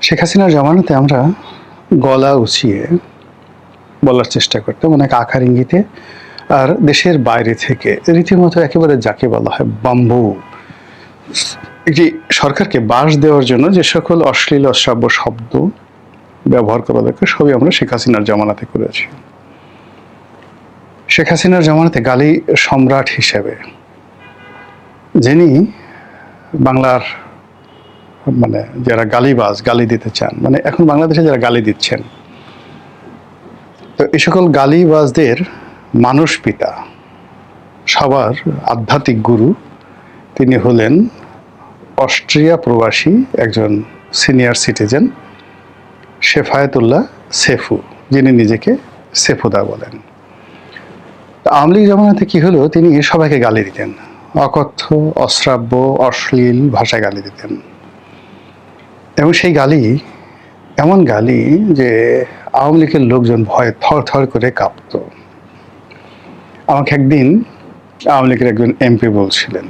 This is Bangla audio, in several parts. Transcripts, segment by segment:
শেখ হাসিনার জামানাতে আমরা গলা উঁচিয়ে বলার চেষ্টা করতাম অনেক আকার ইঙ্গিতে, আর দেশের বাইরে থেকে রীতিমতো একেবারে যাকে বলা হয় বাম্বু, একটি সরকারকে বাস দেওয়ার জন্য যে সকল অশ্লীল অশ্রাব্য শব্দ ব্যবহার করা দরকার সবই আমরা শেখ হাসিনার জামানাতে করেছি। শেখ হাসিনার জামানাতে গালি সম্রাট হিসেবে যিনি বাংলার যারা গালিবাজ, গালি দিতে চান, এখন বাংলাদেশে যারা গালি দিচ্ছেন, তো এই সকল গালিবাজদের মানুষ পিতা, সবার আধ্যাত্মিক গুরু, তিনি হলেন অস্ট্রিয়া প্রবাসী একজন সিনিয়র সিটিজেন শেফায়েতুল্লাহ সেফু, যিনি নিজেকে সেফুদা বলেন। আওয়ামী লীগ জামানাতে কি হলো, তিনি সবাইকে গালি দিতেন, অকথ্য অশ্রাব্য অশ্লীল ভাষায় গালি দিতেন, এবং সেই গালি এমন গালি যে আওয়ামী লীগের লোকজন ভয়ে থর থর করে কাঁপত। আমাকে একদিন আওয়ামী লীগের একজন এমপি বলছিলেন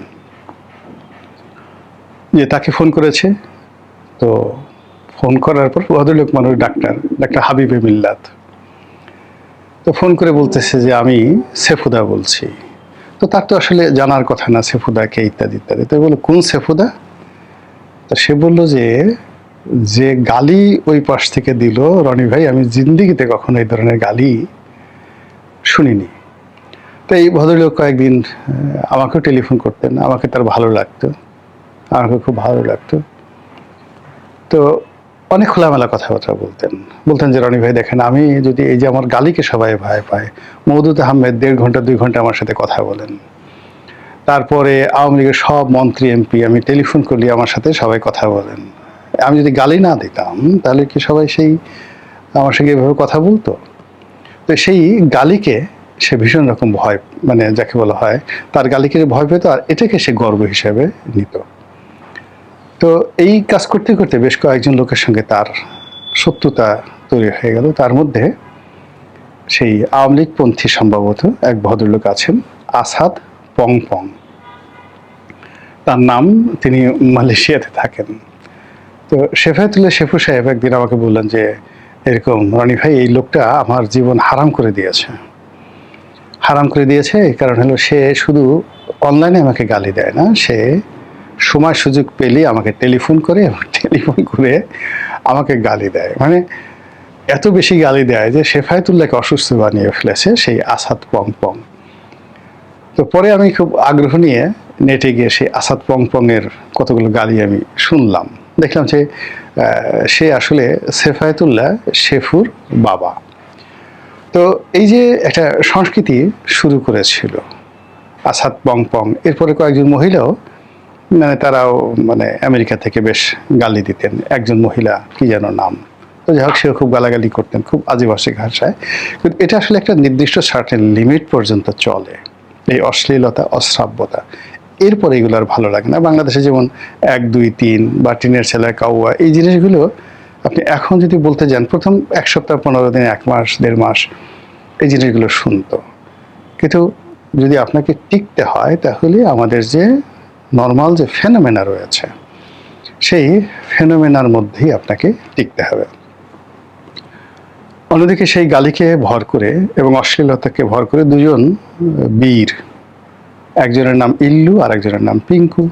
যে তাকে ফোন করেছে, তো ফোন করার পর ভদ্রলোক মানুষ ডাক্তার হাবিবে মিল্লাত, তো ফোন করে বলতেছে যে আমি সেফুদা বলছি। তো তার তো আসলে জানার কথা না সেফুদা কে, ইত্যাদি ইত্যাদি। তো বললো কোন সেফুদা? তো সে বলল যে গালি ওই পাশ থেকে দিল, রনি ভাই আমি জিন্দিগিতে কখনো এই ধরনের গালি শুনিনি। তো এই ভদ্রলোক কয়েকদিন আমাকেও টেলিফোন করতেন, আমাকে তার ভালো লাগতো, আমাকে খুব ভালো লাগতো। তো অনেক খোলামেলা কথাবার্তা বলতেন যে রনি ভাই দেখেন, আমি যদি এই যে আমার গালিকে সবাই ভয় পায়, মওদুদ আহমেদ 1.5 ঘন্টা 2 ঘন্টা আমার সাথে কথা বলেন, তারপরে আওয়ামী লীগের সব মন্ত্রী এমপি আমি টেলিফোন করলে আমার সাথে সবাই কথা বলেন, আমি যদি গালি না দিতাম তাহলে কি সবাই সেই আমার সঙ্গে এভাবে কথা বলতো? তো সেই গালিকে সে ভীষণ রকম ভয়, যাকে বলা হয় তার গালিকে ভয় পেত, আর এটাকে সে গর্ব হিসেবে নিত। তো এই কাজ করতে করতে বেশ কয়েকজন লোকের সঙ্গে তার শত্রুতা তৈরি হয়ে গেল। তার মধ্যে সেই আওয়ামী লীগপন্থী সম্ভবত এক ভদ্রলোক আছেন, আসাদ পংপং তার নাম, তিনি মালয়েশিয়াতে থাকেন। তো শেফায়েতুল্লাহ সেফু সাহেব একদিন আমাকে বললেন যে এরকম রনি ভাই, এই লোকটা আমার জীবন হারাম করে দিয়েছে। এই কারণ হলো সে শুধু অনলাইনে আমাকে গালি দেয় না, সে সময় সুযোগ পেলেই আমাকে টেলিফোন করে আমাকে গালি দেয়। এত বেশি গালি দেয় যে শেফায়েতুল্লাহকে অসুস্থ বানিয়ে ফেলেছে সেই আসাদ পংপং। তো পরে আমি খুব আগ্রহ নিয়ে নেটে গিয়ে সেই আসাদ পংপং এর কতগুলো গালি আমি শুনলাম, দেখলাম যে সে আসলে শেফায়েতুল্লাহ সেফুর বাবা। তো এই যে একটা সংস্কৃতি শুরু করেছিল আসাদ পংপং, এরপরে কয়েকজন মহিলাও তারাও আমেরিকা থেকে বেশ গালি দিতেন। একজন মহিলা কি যেন নাম, তো যাই হোক, সেও খুব গালাগালি করতেন খুব আদিবাসী ভাষায়। কিন্তু এটা আসলে একটা নির্দিষ্ট সার্টেন লিমিট পর্যন্ত চলে, এই অশ্লীলতা অশ্রাব্যতা। এরপরে এগুলো আর ভালো লাগে না। বাংলাদেশে যেমন 1, 2, 3 বা টিনের ছেলে কাউয়া, এই জিনিসগুলো আপনি এখন যদি বলতে যান, প্রথম 1 সপ্তাহ 15 দিন 1 মাস 1.5 মাস এই জিনিসগুলো শুনতো, কিন্তু যদি আপনাকে টিকতে হয় তাহলে আমাদের যে নর্মাল যে ফেনোমেনা রয়েছে সেই ফেনোমেনার মধ্যেই আপনাকে টিকতে হবে। অন্যদিকে সেই গালিকে ভর করে এবং অশ্লীলতাকে ভর করে দুজন বীর, একজনের নাম ইল্লু আর একজনের নাম পিঙ্কু।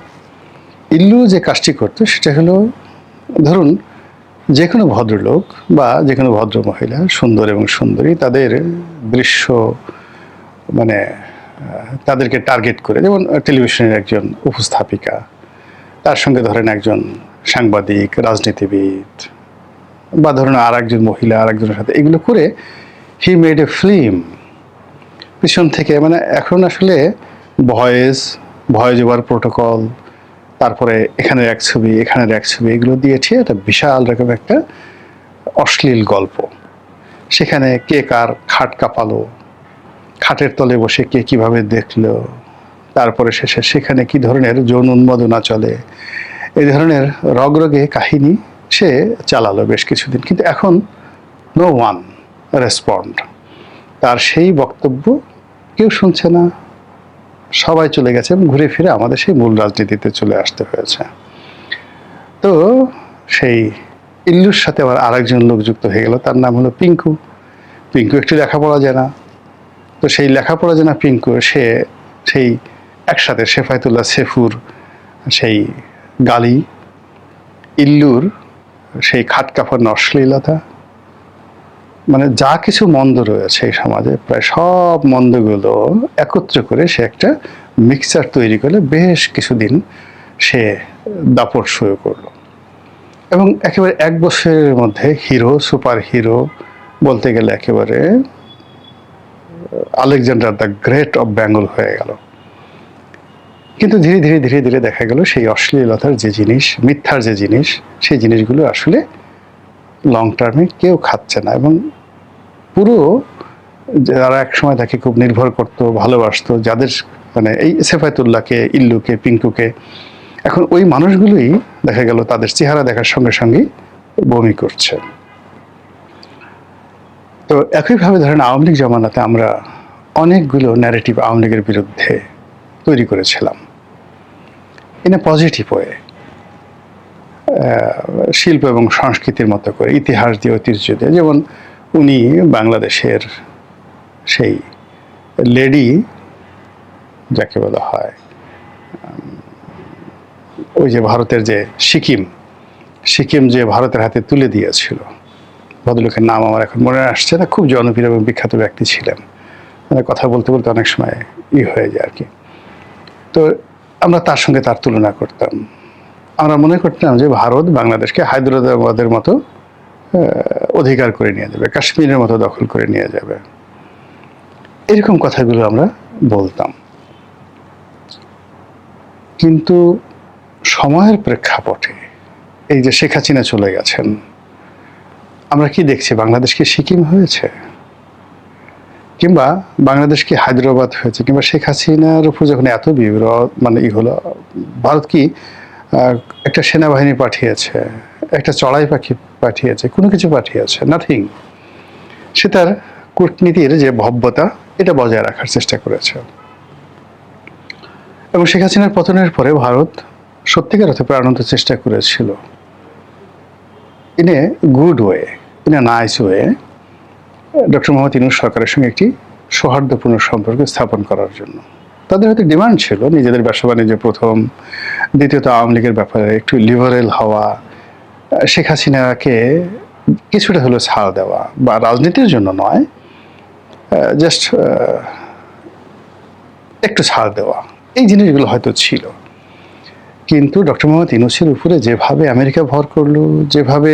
ইল্লু যে কাজটি করতো সেটা হলো, ধরুন যে কোনো ভদ্রলোক বা যে কোনো ভদ্র মহিলা, সুন্দর এবং সুন্দরী, তাদের দৃশ্য তাদেরকে টার্গেট করে, যেমন টেলিভিশনের একজন উপস্থাপিকা, তার সঙ্গে ধরেন একজন সাংবাদিক, রাজনীতিবিদ, বা ধরুন আর একজন মহিলা আর একজনের সাথে, এগুলো করে হি মেড এ ফিল্ম পিছন থেকে। এখন আসলে ভয়েস ওভার প্রোটোকল, তারপরে এখানের এক ছবি এখানের এক ছবি, এগুলো দিয়েছে একটা বিশাল রকম একটা অশ্লীল গল্প। সেখানে কে কার খাট কাঁপালো, খাটের তলে বসে কে কিভাবে দেখলো, তারপরে শেষে সেখানে কি ধরনের যৌন উন্মাদনা চলে, এই ধরনের রগরগে কাহিনী সে চালালো বেশ কিছুদিন। কিন্তু এখন নো ওয়ান রেসপন্ড, তার সেই বক্তব্য কেউ শুনছে না, সবাই চলে গেছে এবং ঘুরে ফিরে আমাদের সেই মূল রাজনীতিতে চলে আসতে হয়েছে। তো সেই ইল্লুর সাথে আবার আরেকজন লোক যুক্ত হয়ে গেল, তার নাম হলো পিঙ্কু। পিঙ্কু একটু লেখাপড়া জানা, তো সেই লেখাপড়া জানা পিঙ্কু সে সেই একসাথে শেফায়েতুল্লাহ সেফুর সেই গালি, ইল্লুর সেই খাটকাফার অশ্লীলতা, মানে যা কিছু মন্দ রয়েছে এই সমাজে প্রায় সব মন্দগুলো একত্র করে সে একটা মিক্সচার তৈরি করে বেশ কিছুদিন সে দাপট শুরু করলো। এবং একেবারে 1 বছরের মধ্যে হিরো, সুপার হিরো বলতে গেলে একেবারে Alexander the great of Bengal হয়ে গেল। কিন্তু ধীরে ধীরে ধীরে ধীরে দেখা গেল সেই অশ্লীলতার যে জিনিস, মিথ্যার যে জিনিস, সেই জিনিসগুলো আসলে লং টার্মে কেউ খাচ্ছে না। এবং পুরো যারা একসময় তাকে খুব নির্ভর করতো, ভালোবাসতো, যাদের মানে এই সেফায়েতুল্লাহকে, ইল্লুকে, পিঙ্কুকে, এখন ওই মানুষগুলোই দেখা গেল তাদের চেহারা দেখার সঙ্গে সঙ্গেই বমি করছে। তো একইভাবে ধরেন আওয়ামী লীগ জমানাতে আমরা অনেকগুলো ন্যারেটিভ আওয়ামী লীগের বিরুদ্ধে তৈরি করেছিলাম ইন এ পজিটিভ ওয়ে, শিল্প এবং সংস্কৃতির মতো করে, ইতিহাস দিয়ে, ঐতিহ্য দিয়ে। যেমন উনি বাংলাদেশের সেই লেডি যাকে বলা হয়, ওই যে ভারতের যে সিকিম যে ভারতের হাতে তুলে দিয়েছিল, ভদ্রলোকের নাম আমার এখন মনে আসছে না, খুব জনপ্রিয় এবং বিখ্যাত ব্যক্তি ছিলেন, মানে কথা বলতে বলতে অনেক সময় হয়ে যায় আর কি। তো আমরা তার সঙ্গে তার তুলনা করতাম। আমরা মনে করতাম যে ভারত বাংলাদেশকে হায়দ্রাবাদের মতো অধিকার করে নিয়ে যাবে, কাশ্মীরের মতো দখল করে নিয়ে যাবে, এরকম কথাগুলো আমরা বলতাম। কিন্তু সময়ের প্রেক্ষাপটে এই যে শেখ হাসিনা চলে গেছেন, আমরা কি দেখছি? বাংলাদেশ কি সিকিম হয়েছে, কিংবা বাংলাদেশ কি হায়দ্রাবাদ হয়েছে, কিংবা শেখ হাসিনার উপর যখন এত মানে হলো, ভারত কি একটা সেনাবাহিনী পাঠিয়েছে, একটা চড়াই পাখি পাঠিয়েছে, কোনো কিছু পাঠিয়েছে? নাথিং। সে তার কূটনীতির যে ভব্যতা, এটা বজায় রাখার চেষ্টা করেছে। এবং শেখ হাসিনার পতনের পরে ভারত সত্যিকার অর্থে প্রাণান্ত চেষ্টা করেছিল in a good way, in a nice way, doctor Mohammad Yunus সরকারের সঙ্গে একটি সৌহার্দ্যপূর্ণ সম্পর্ক স্থাপন করার জন্য। তাদের হয়তো ডিমান্ড ছিল নিজেদের ব্যবসা বাণিজ্য প্রথম, দ্বিতীয়ত আওয়ামী লীগের ব্যাপারে একটু লিবারেল হওয়া, শেখ হাসিনাকে কিছুটা হলেও ছাড় দেওয়া, বা রাজনীতির জন্য নয়, জাস্ট একটু ছাড় দেওয়া, এই জিনিসগুলো হয়তো ছিল। কিন্তু ডক্টর মোহাম্মদ ইউনূসের উপরে যেভাবে আমেরিকা ভর করলো, যেভাবে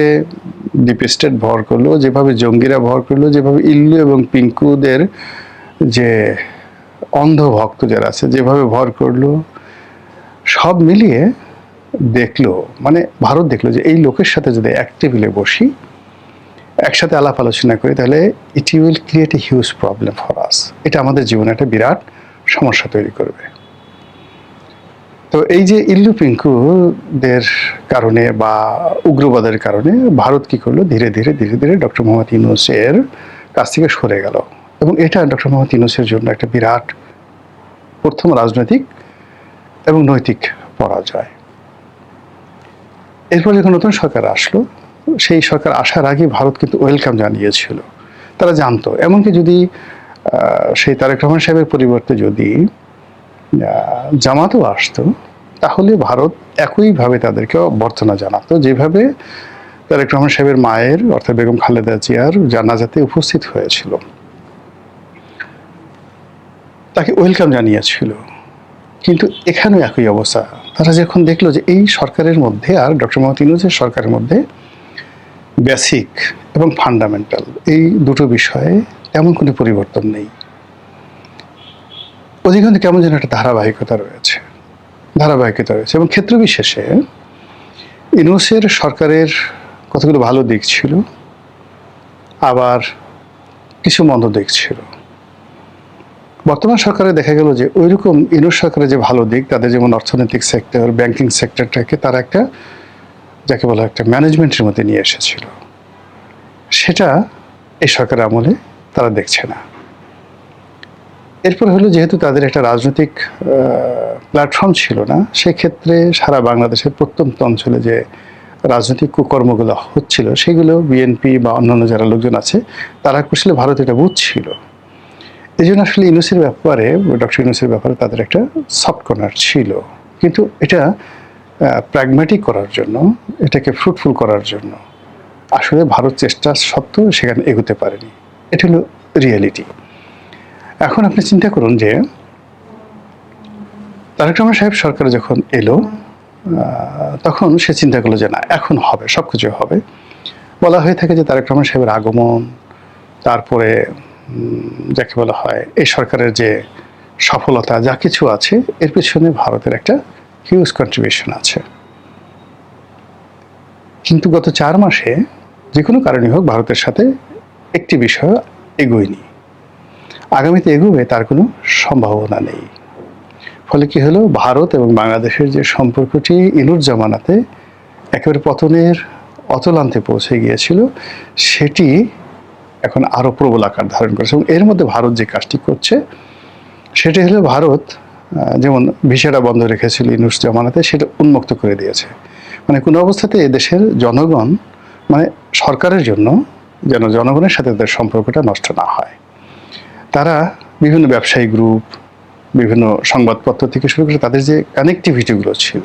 ডিপ স্টেট ভর করলো, যেভাবে জঙ্গিরা ভর করলো, যেভাবে ইল্লু এবং পিঙ্কুদের যে অন্ধ ভক্ত যারা আছে যেভাবে ভর করলো, সব মিলিয়ে দেখলো, মানে ভারত দেখলো যে এই লোকের সাথে যদি এক টেবিলে বসি, একসাথে আলাপ আলোচনা করি, তাহলে it will create a huge problem for us. এটা আমাদের জীবনে একটা বিরাট সমস্যা তৈরি করবে। তো এই যে ইল্লু পিঙ্কুদের কারণে বা উগ্রবাদের কারণে ভারত কি করলো, ধীরে ধীরে ধীরে ধীরে ডক্টর মোহাম্মদ ইউনূসের কাছ থেকে সরে গেল। এবং এটা ডক্টর মোহাম্মদ ইউনূসের জন্য একটা বিরাট প্রথম রাজনৈতিক এবং নৈতিক পরাজয়। এরপর যখন নতুন সরকার আসলো, সেই সরকার আসার আগে ভারত কিন্তু ওয়েলকাম জানিয়েছিল। তারা জানতো, এমনকি যদি সেই তারেক রহমান সাহেবের পরিবর্তে যদি জামাতও আসতো, তাহলে ভারত একইভাবে তাদেরকে অভ্যর্থনা জানাতো, যেভাবে তারেক রহমান সাহেবের মায়ের অর্থাৎ বেগম খালেদা জিয়ার জানাজাতে উপস্থিত হয়েছিল, তাকে ওয়েলকাম জানিয়েছিল। কিন্তু এখানেও একই অবস্থা। তারা যখন দেখলো যে এই সরকারের মধ্যে আর ডক্টর মোহাম্মদ ইউনূসের সরকারের মধ্যে বেসিক এবং ফান্ডামেন্টাল এই দুটো বিষয়ে তেমন কোনো পরিবর্তন নেই, অধিকাংশ কেমন যেন একটা ধারাবাহিকতা রয়েছে এবং ক্ষেত্র বিশেষে ইউনূসের সরকারের কতগুলো ভালো দিক ছিল, আবার কিছু মন্দ দিক ছিল। বর্তমান সরকারে দেখা গেল যে ওইরকম ইউনূস সরকারের যে ভালো দিক, তাদের যেমন অর্থনৈতিক সেক্টর, ব্যাংকিং সেক্টরটাকে তারা একটা যাকে বলা একটা ম্যানেজমেন্টের মধ্যে নিয়ে এসেছিল, সেটা এই সরকার আমলে তারা দেখছে না। এরপর হলো, যেহেতু তাদের একটা রাজনৈতিক প্ল্যাটফর্ম ছিল না, সেক্ষেত্রে সারা বাংলাদেশের প্রত্যন্ত অঞ্চলে যে রাজনৈতিক কুকর্মগুলো হচ্ছিল সেগুলো বিএনপি বা অন্যান্য যারা লোকজন আছে তারা আসলে ভারত এটা বুঝছিল। এই জন্য আসলে ইউনূসের ব্যাপারে, ডক্টর ইউনূসের ব্যাপারে তাদের একটা সফট কর্নার ছিল, কিন্তু এটা প্র্যাগম্যাটিক করার জন্য, এটাকে ফ্রুটফুল করার জন্য আসলে ভারত চেষ্টা সত্ত্বেও সেখানে এগোতে পারেনি। এটা হলো রিয়েলিটি। এখন আপনি চিন্তা করুন যে তারেক রহমান সাহেব সরকার যখন এলো তখন সে চিন্তা করলো যে না, এখন হবে, সব কিছু হবে। বলা হয়ে থাকে যে তারেক রহমান সাহেবের আগমন, তারপরে যাকে বলা হয় এই সরকারের যে সফলতা যা কিছু আছে, এর পেছনে ভারতের একটা হিউজ কন্ট্রিবিউশন আছে। কিন্তু গত 4 মাসে যে কোনো কারণে হোক ভারতের সাথে একটি বিষয় এগোয়নি, আগামীতে এগোবে তার কোনো সম্ভাবনা নেই। ফলে কি হলো, ভারত এবং বাংলাদেশের যে সম্পর্কটি ইনুর জামানাতে একেবারে পতনের অতলান্তে পৌঁছে গিয়েছিল, সেটি এখন আরও প্রবল আকার ধারণ করেছে। এবং এর মধ্যে ভারত যে কাজটি করছে সেটি হলো, ভারত যেমন ভিসাটা বন্ধ রেখেছিল ইনুস জামানাতে, সেটা উন্মুক্ত করে দিয়েছে। মানে কোনো অবস্থাতে এদেশের জনগণ, মানে সরকারের জন্য যেন জনগণের সাথে তাদের সম্পর্কটা নষ্ট না হয়, তারা বিভিন্ন ব্যবসায়ী গ্রুপ, বিভিন্ন সংবাদপত্র থেকে শুরু করে তাদের যে কানেক্টিভিটিগুলো ছিল,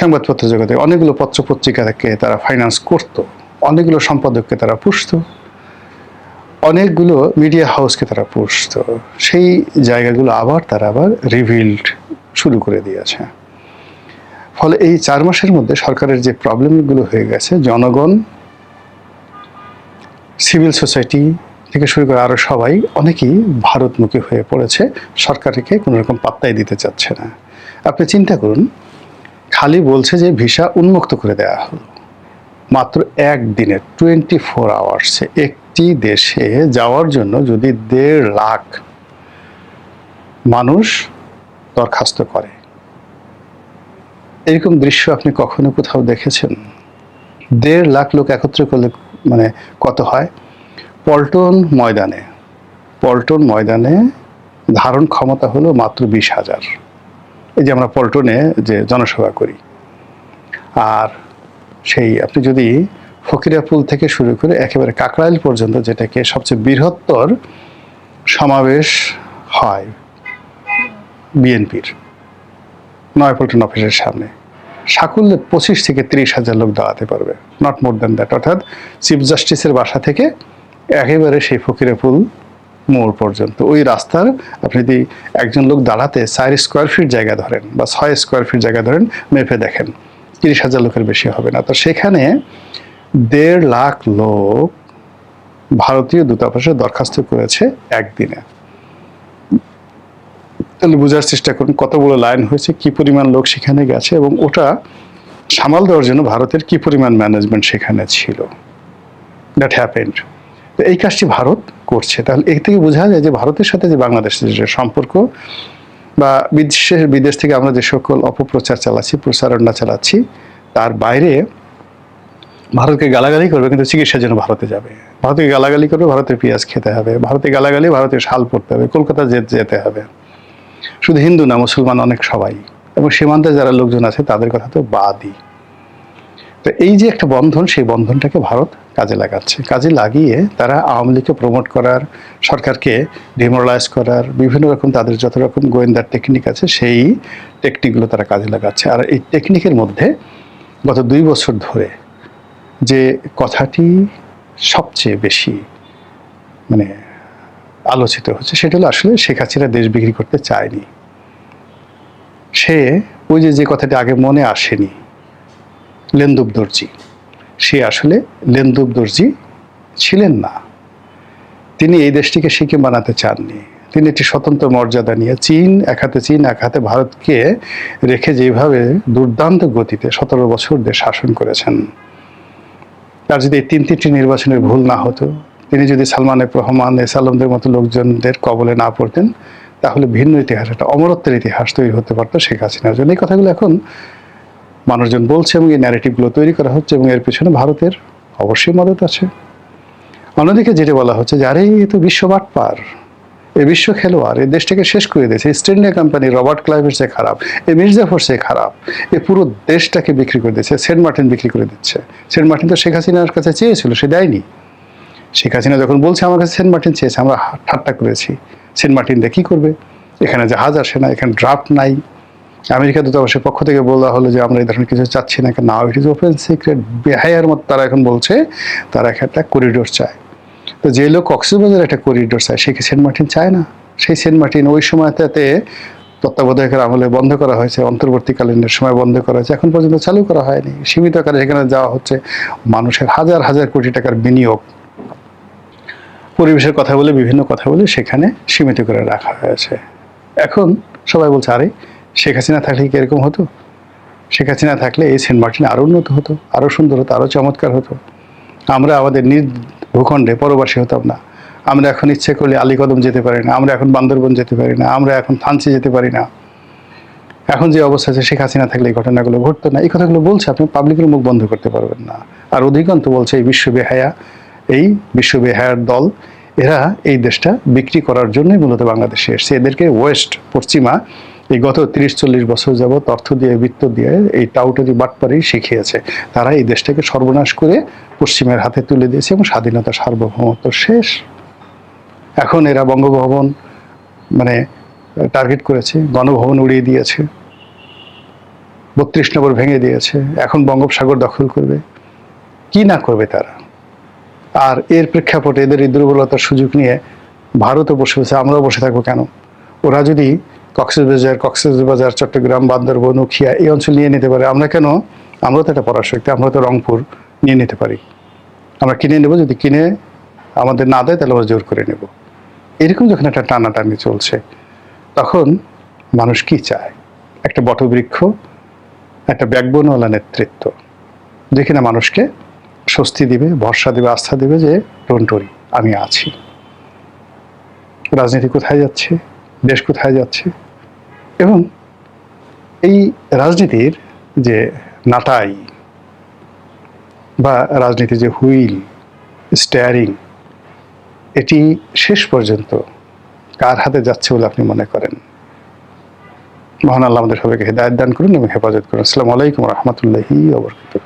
সংবাদপত্র জগতে অনেকগুলো পত্রপত্রিকাকে তারা ফাইন্যান্স করত, অনেকগুলো সম্পাদককে তারা পুষত, অনেকগুলো মিডিয়া হাউসকে তারা পুষত, সেই জায়গাগুলো তারা আবার রিভিল্ড শুরু করে দিয়েছে। ফলে এই 4 মাসের মধ্যে সরকারের যে প্রবলেমগুলো হয়ে গেছে, জনগণ, সিভিল সোসাইটি থেকে শুরু করে আরও সবাই অনেকেই ভারতমুখী হয়ে পড়েছে, সরকারকে কোনো রকম পাত্তাই দিতে চাচ্ছে না। আপনি চিন্তা করুন, খালি বলছে যে ভিসা উন্মুক্ত করে দেওয়া হলো, মাত্র একদিনে 24 আওয়ার্সে একটি দেশে যাওয়ার জন্য যদি 1.5 লাখ মানুষ দরখাস্ত করে, এরকম দৃশ্য আপনি কখনো কোথাও দেখেছেন? 1.5 লাখ লোক একত্রে করলে মানে কত হয়? পল্টন ময়দানে ধারণ ক্ষমতা হলো মাত্র 20,000। এই যে আমরা পল্টনে যে জনসভা করি, আর সেই আপনি যদি ফকিরাপুল থেকে শুরু করে একেবারে কাকরাইল পর্যন্ত, যেটাকে সবচেয়ে বৃহত্তর সমাবেশ হয় বিএনপির নয়াপল্টন অফিসের সামনে, সাকুল্যে 25 থেকে 30,000 লোক দাঁড়াতে পারবে, নট মোর দ্যান দ্যাট। অর্থাৎ চিফ জাস্টিসের বাসা থেকে একেবারে সেই ফকিরাপুল মোড় পর্যন্ত ওই রাস্তার আপনি যদি একজন লোক দাঁড়াতে 4 স্কোয়ার ফিট জায়গা ধরেন বা 6 স্কোয়ার ফিট জায়গা ধরেন, মেপে দেখেন 30,000 লোকের বেশি হবে না। তো সেখানে 1.5 লাখ লোক ভারতীয় দূতাবাসে দরখাস্ত করেছে একদিনে। তাহলে বোঝার চেষ্টা করুন কত বড় লাইন হয়েছে, কি পরিমাণ লোক সেখানে গেছে, এবং ওটা সামাল দেওয়ার জন্য ভারতের কি পরিমাণ ম্যানেজমেন্ট সেখানে ছিল। That happened. তো এই কাজটি ভারত করছে। তাহলে এর থেকে বোঝা যায় যে ভারতের সাথে যে বাংলাদেশের যে সম্পর্ক, বা বিদেশ থেকে আমরা যে সকল অপপ্রচার চালাচ্ছি, প্রচারণা চালাচ্ছি, তার বাইরে ভারতকে গালাগালি করবে কিন্তু চিকিৎসার জন্য ভারতে যাবে, ভারতকে গালাগালি করবে, ভারতের পেঁয়াজ খেতে হবে, ভারতে গালাগালি, ভারতের শাল পড়তে হবে, কলকাতা যেতে হবে। শুধু হিন্দু না, মুসলমান অনেক সবাই, এবং সীমান্তে যারা লোকজন আছে তাদের কথা তো বাদই। তো এই যে একটা বন্ধন, সেই বন্ধনটাকে ভারত কাজে লাগাচ্ছে। কাজে লাগিয়ে তারা আওয়ামী লীগকে প্রমোট করার, সরকারকে ডিমোরালাইজ করার বিভিন্ন রকম তাদের যত রকম গোয়েন্দার টেকনিক আছে, সেই টেকনিকগুলো তারা কাজে লাগাচ্ছে। আর এই টেকনিকের মধ্যে গত 2 বছর ধরে যে কথাটি সবচেয়ে বেশি মানে আলোচিত হচ্ছে, সেটা হলো আসলে শেখ হাসিনা দেশ বিক্রি করতে চায়নি। সে ওই যে কথাটি আগে মনে আসেনি, লেন্দুব দর্জি, সে আসলে লেন্দুব দর্জি ছিলেন না। তিনি এই দেশটিকে সিকিম বানাতে চাননি। তিনি একটি স্বতন্ত্র মর্যাদা নিয়ে এক হাতে ভারতকে রেখে যেভাবে দুর্দান্ত গতিতে 17 বছর দেশ শাসন করেছেন, তার যদি এই 3টি নির্বাচনের ভুল না হতো, তিনি যদি সালমান এফ রহমান, এস আলমদের মতো লোকজনদের কবলে না পড়তেন, তাহলে ভিন্ন ইতিহাস, একটা অমরত্বের ইতিহাস তৈরি হতে পারতো শেখ হাসিনার জন্য। এই কথাগুলো এখন মানুষজন বলছে এবং এই ন্যারেটিভগুলো তৈরি করা হচ্ছে, এবং এর পিছনে ভারতের অবশ্যই মদত আছে। অন্যদিকে যেটা বলা হচ্ছে যে আরে এ তো বিশ্ব বাটপার, এই বিশ্ব খেলোয়াড় এই দেশটাকে শেষ করে দিয়েছে। ইস্ট ইন্ডিয়া কোম্পানি রবার্ট ক্লাইভের চেয়ে খারাপ, এই মির্জাফর চেয়ে খারাপ, এই পুরো দেশটাকে বিক্রি করে দিচ্ছে। সেন্ট মার্টিন বিক্রি করে দিচ্ছে। সেন্ট মার্টিন তো শেখ হাসিনার কাছে চেয়েছিল, সে দেয়নি। শেখ হাসিনা যখন বলছে আমার কাছে সেন্ট মার্টিন চেয়েছে, আমরা ঠাট্টা করেছি। সেন্ট মার্টিন দিয়ে কী করবে? এখানে জাহাজ আসে না, এখানে ড্রাফট নাই। আমেরিকা দূতাবাসের পক্ষ থেকে বলা হলো যে আমরা এই ধরনের কিছু চাচ্ছি না, না, ইট ইজ ওপেন সিক্রেট। বেহায়ার মতো তারা এখন বলছে তারা একটা করিডোর চায়। তো যে লোক কক্সবাজার একটা করিডোর চায়, সে কি সেন্ট মার্টিন চায় না? সেই সেন্ট মার্টিন ওই সময়টাতে তত্ত্বাবধায়কের আমলে বন্ধ করা হয়েছে, অন্তর্বর্তীকালীনের সময় বন্ধ করা হয়েছে, এখন পর্যন্ত চালু করা হয়নি। সীমিত আকারে সেখানে যাওয়া হচ্ছে। মানুষের হাজার হাজার কোটি টাকার বিনিয়োগ, পরিবেশের কথা বলে, বিভিন্ন কথা বলে সেখানে সীমিত করে রাখা হয়েছে। এখন সবাই বলছে আরে শেখ হাসিনা থাকলে কি এরকম হতো? শেখ হাসিনা থাকলে এই সেন্ট মার্টিন আরও উন্নত হতো, আরও সুন্দর হতো, আরও চমৎকার হতো। আমরা আমাদের নিজ ভূখণ্ডে পরবাসী হতাম না। আমরা এখন ইচ্ছে করলে আলীকদম যেতে পারি না, আমরা এখন বান্দরবন যেতে পারি না, আমরা এখন থানচি যেতে পারি না। এখন যে অবস্থা আছে, শেখ হাসিনা থাকলে এই ঘটনাগুলো ঘটতো না। এই কথাগুলো বলছে, আপনি পাবলিকের মুখ বন্ধ করতে পারবেন না। আর অধিকান্ত বলছে এই বিশ্ব বেহায়ার দল, এরা এই দেশটা বিক্রি করার জন্যই মূলত বাংলাদেশে এসছে। এদেরকে ওয়েস্ট, পশ্চিমা এই গত 30-40 বছর যাবৎ অর্থ দিয়ে, বৃত্ত দিয়ে এই টাউটারি বাটপারি শিখিয়েছে। তারা এই দেশটাকে সর্বনাশ করে পশ্চিমের হাতে তুলে দিয়েছে এবং স্বাধীনতা, সার্বভৌমত্ব শেষ। এখন এরা বঙ্গভবন টার্গেট করেছে, গণভবন উড়িয়ে দিয়েছে, 32 নম্বর ভেঙে দিয়েছে, এখন বঙ্গোপসাগর দখল করবে। কি না করবে তারা? আর এর প্রেক্ষাপটে এদের এই দুর্বলতার সুযোগ নিয়ে ভারতও বসে বসে, আমরাও বসে থাকবো কেন? ওরা যদি কক্সবাজার, চট্টগ্রাম, বান্দরবন, উখিয়া এই অঞ্চল নিয়ে নিতে পারে, আমরা কেন? আমরাও তো একটা পরাশক্তি, আমরা তো রংপুর নিয়ে নিতে পারি। আমরা কিনে নেব, যদি কিনে আমাদের না দেয় তাহলে আমরা জোর করে নেব। এরকম যখন একটা টানাটানি চলছে, তখন মানুষ কি চায়? একটা বটবৃক্ষ, একটা ব্যাকবোনওয়ালা নেতৃত্ব, যে কিনা মানুষকে স্বস্তি দিবে, ভরসা দিবে, আস্থা দিবে যে ডোন্ট ওয়ারি, আমি আছি। রাজনীতি কোথায় যাচ্ছে? দেশ কোথায় যাচ্ছে? এবং এই রাজনীতির যে নাটাই বা রাজনীতির যে হুইল, স্টিয়ারিং, এটি শেষ পর্যন্ত কার হাতে যাচ্ছে বলে আপনি মনে করেন? মহান আল্লাহ আমাদের সবাইকে হেদায়েত দান করুন এবং হেফাজত করুন। আসসালামু আলাইকুম ওয়া রাহমাতুল্লাহি ওয়া বারাকাতুহু।